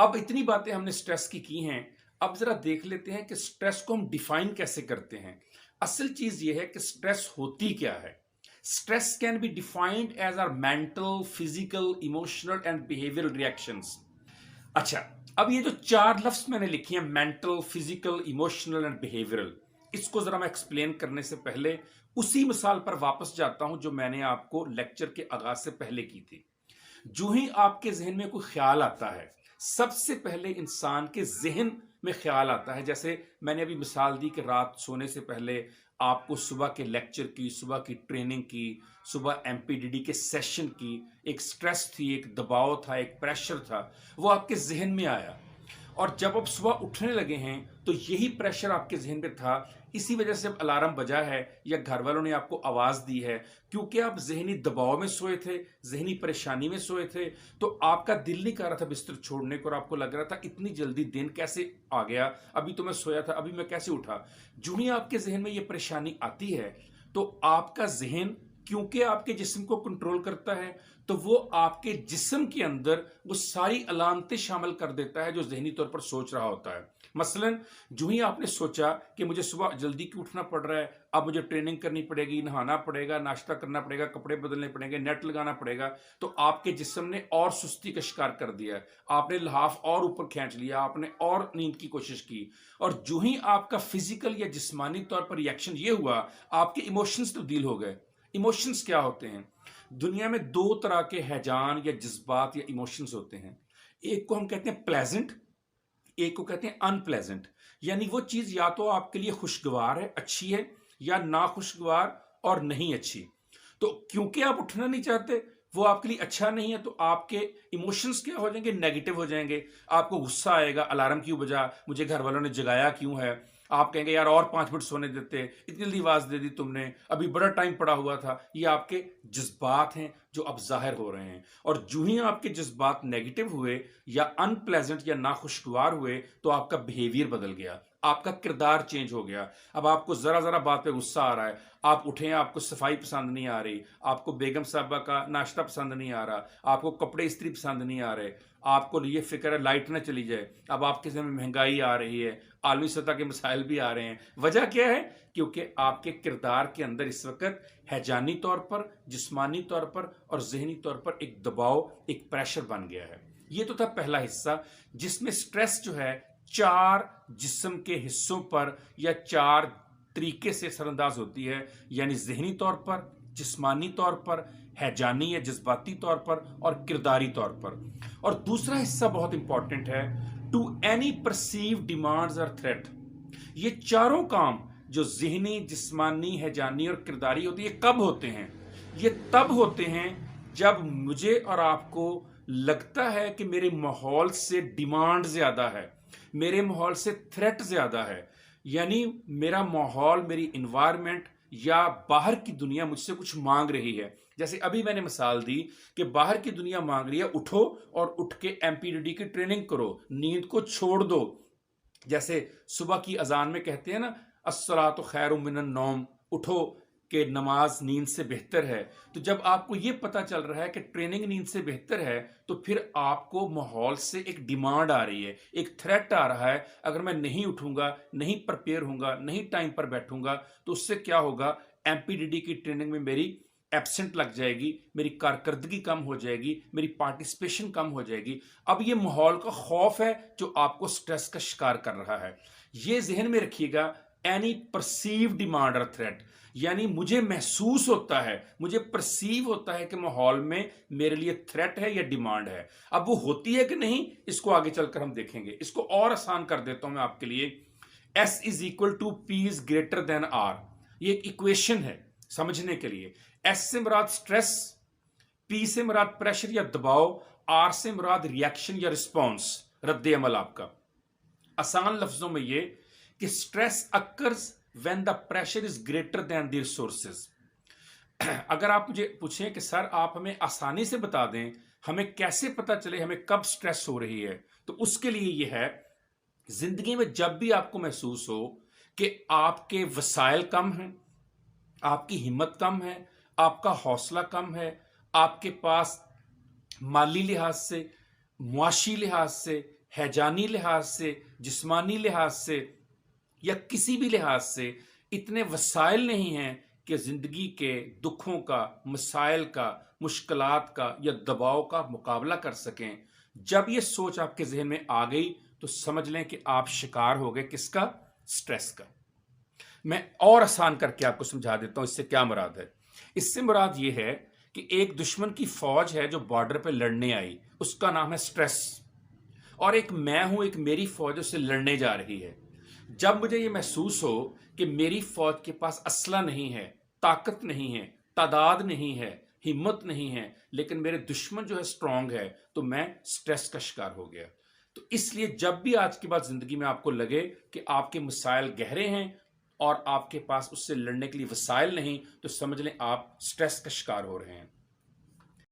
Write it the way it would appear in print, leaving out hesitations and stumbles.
अब इतनी बातें हमने स्ट्रेस की हैं। अब जरा देख लेते हैं कि स्ट्रेस को हम डिफाइन कैसे करते हैं। असल चीज ये है कि स्ट्रेस होती क्या है। Stress can be defined as are mental, physical, emotional and behavioural reactions. अच्छा, अब ये जो चार लफ्ज मैंने लिखे हैं, mental, physical, emotional and behavioural, इसको जरा मैं एक्सप्लेन करने से पहले उसी मिसाल पर वापस जाता हूं जो मैंने आपको लेक्चर के आगाज से पहले की थी। जो ही आपके जहन में कोई ख्याल आता है, सबसे पहले इंसान के जहन में ख्याल आता है। जैसे मैंने अभी मिसाल दी कि रात सोने से पहले आपको सुबह के लेक्चर की, सुबह की ट्रेनिंग की, सुबह एमपीडीडी के सेशन की एक स्ट्रेस थी, एक दबाव था, एक प्रेशर था, वो आपके जहन में आया। और जब आप सुबह उठने लगे हैं तो यही प्रेशर आपके जहन में था। इसी वजह से अब अलार्म बजा है या घर वालों ने आपको आवाज दी है, क्योंकि आप जहनी दबाव में सोए थे, जहनी परेशानी में सोए थे। तो आपका दिल नहीं कर रहा था बिस्तर छोड़ने को और आपको लग रहा था इतनी जल्दी दिन कैसे आ गया, अभी तो मैं सोया था, अभी मैं कैसे उठा। जो ही आपके जहन में ये परेशानी आती है तो आपका जहन, क्योंकि आपके जिस्म को कंट्रोल करता है, तो वो आपके जिस्म के अंदर वो सारी अलामतें शामिल कर देता है जो जहनी तौर पर सोच रहा होता है। मसलन जो ही आपने सोचा कि मुझे सुबह जल्दी क्यों उठना पड़ रहा है, अब मुझे ट्रेनिंग करनी पड़ेगी, नहाना पड़ेगा, नाश्ता करना पड़ेगा, कपड़े बदलने पड़ेंगे, नेट लगाना पड़ेगा, तो आपके जिस्म ने और सुस्ती का शिकार कर दिया है। आपने लिहाफ और ऊपर खींच लिया, आपने और नींद की कोशिश की। और जो ही आपका फिजिकल या जिस्मानी तौर पर रिएक्शन ये हुआ, आपके इमोशंस तब्दील हो गए। इमोशंस क्या होते हैं? दुनिया में दो तरह के हैजान या जज्बात या इमोशंस होते हैं। एक को हम कहते हैं प्लेजेंट, एक को कहते हैं अनप्लेजेंट। यानी वो चीज या तो आपके लिए खुशगवार है, अच्छी है, या ना खुशगवार और नहीं अच्छी। तो क्योंकि आप उठना नहीं चाहते, वो आपके लिए अच्छा नहीं है, तो आपके इमोशंस क्या हो जाएंगे? नेगेटिव हो जाएंगे। आपको गुस्सा आएगा, अलार्म क्यों बजा, मुझे घर वालों ने जगाया क्यों है। आप कहेंगे यार और 5 मिनट सोने देते, इतनी जल्दी आवाज दे दी तुमने, अभी बड़ा टाइम पड़ा हुआ था। ये आपके जज्बात हैं जो अब जाहिर हो रहे हैं। और जो ही आपके जज्बात नेगेटिव हुए या अनप्लेजेंट या नाखुशगवार हुए, तो आपका बिहेवियर बदल गया, आपका किरदार चेंज हो गया। अब आपको जरा जरा बात पे गुस्सा आ रहा है, आप उठे, आपको सफाई पसंद नहीं आ रही, आपको बेगम साहबा का नाश्ता पसंद नहीं आ रहा, आपको कपड़े इस्त्री पसंद नहीं आ रहे, आपको ये फिक्र है लाइट ना चली जाए, अब आपके समय में महंगाई आ रही है, आलमी सतह के मसाइल भी आ रहे हैं। वजह क्या है? क्योंकि आपके किरदार के अंदर इस वक्त हैजानी तौर पर, जिस्मानी तौर पर और जहनी तौर पर एक दबाव, एक प्रेशर बन गया है। ये तो था पहला हिस्सा, जिसमें स्ट्रेस जो है चार जिस्म के हिस्सों पर या चार तरीके से असरअंदाज होती है। यानी जहनी तौर पर, जिस्मानी तौर पर, हैजानी या जज्बाती तौर पर और किरदारी तौर पर। और दूसरा हिस्सा बहुत इंपॉर्टेंट है, टू एनी परसीव डिमांड्स और थ्रेट। ये चारों काम जो जहनी, जिस्मानी, हैजानी और किरदारी होती है, कब होते हैं? ये तब होते हैं जब मुझे और आपको लगता है कि मेरे माहौल से डिमांड ज्यादा है, मेरे माहौल से थ्रेट ज्यादा है। यानी मेरा माहौल, मेरी इन्वायरमेंट या बाहर की दुनिया मुझसे कुछ मांग रही है। जैसे अभी मैंने मिसाल दी कि बाहर की दुनिया मांग रही है उठो और उठ के एमपीडीडी की ट्रेनिंग करो, नींद को छोड़ दो। जैसे सुबह की अजान में कहते हैं ना, अस्सलातु खैरुम मिनन नौम, उठो कि नमाज नींद से बेहतर है। तो जब आपको ये पता चल रहा है कि ट्रेनिंग नींद से बेहतर है, तो फिर आपको माहौल से एक डिमांड आ रही है, एक थ्रेट आ रहा है। अगर मैं नहीं उठूंगा, नहीं प्रिपेयर हूंगा, नहीं टाइम पर बैठूंगा, तो उससे क्या होगा? एमपीडीडी की ट्रेनिंग में मेरी एब्सेंट लग जाएगी, मेरी कारकर्दगी कम हो जाएगी, मेरी पार्टिसिपेशन कम हो जाएगी। अब ये माहौल का खौफ है जो आपको स्ट्रेस का शिकार कर रहा है। ये जहन में रखिएगा, एनी परसीव डिमांड और थ्रेट। यानी मुझे महसूस होता है, मुझे परसीव होता है कि माहौल में मेरे लिए थ्रेट है या डिमांड है। अब वो होती है कि नहीं, इसको आगे चलकर हम देखेंगे। इसको और आसान कर देता हूं मैं आपके लिए। S is equal to P is greater than R। ये एक इक्वेशन है समझने के लिए। S से मुराद स्ट्रेस, P से मुराद प्रेशर या दबाव, R से मुराद रिएक्शन या रिस्पॉन्स, रद्द अमल आपका। आसान लफ्जों में ये कि stress occurs when the pressure is greater then the resources. अगर आप मुझे पूछें कि सर आप हमें आसानी से बता दें, हमें कैसे पता चले हमें कब स्ट्रेस हो रही है, तो उसके लिए ये है, जिंदगी में जब भी आपको महसूस हो कि आपके वसाइल कम हैं, आपकी हिम्मत कम है, आपका हौसला कम है, आपके पास माली लिहाज से, मुआशी लिहाज से, हैजानी लिहाज से, जिस्मानी लिहाज से या किसी भी लिहाज से इतने वसाइल नहीं हैं कि ज़िंदगी के दुखों का, मसाइल का, मुश्किलात का या दबाव का मुकाबला कर सकें। जब ये सोच आपके जहन में आ गई तो समझ लें कि आप शिकार हो गए किसका? स्ट्रेस का। मैं और आसान करके आपको समझा देता हूं इससे क्या मुराद है। इससे मुराद ये है कि एक दुश्मन की फौज है जो बॉर्डर पे लड़ने आई, उसका नाम है स्ट्रेस, और एक मैं हूं, एक मेरी फौज उससे लड़ने जा रही है। जब मुझे ये महसूस हो कि मेरी फौज के पास असला नहीं है, ताकत नहीं है, तादाद नहीं है, हिम्मत नहीं है, लेकिन मेरे दुश्मन जो है स्ट्रांग है, तो मैं स्ट्रेस का शिकार हो गया। तो इसलिए जब भी आज के बाद जिंदगी में आपको लगे कि आपके मसाइल गहरे हैं और आपके पास उससे लड़ने के लिए वसाइल नहीं, तो समझ लें आप स्ट्रेस का शिकार हो रहे हैं।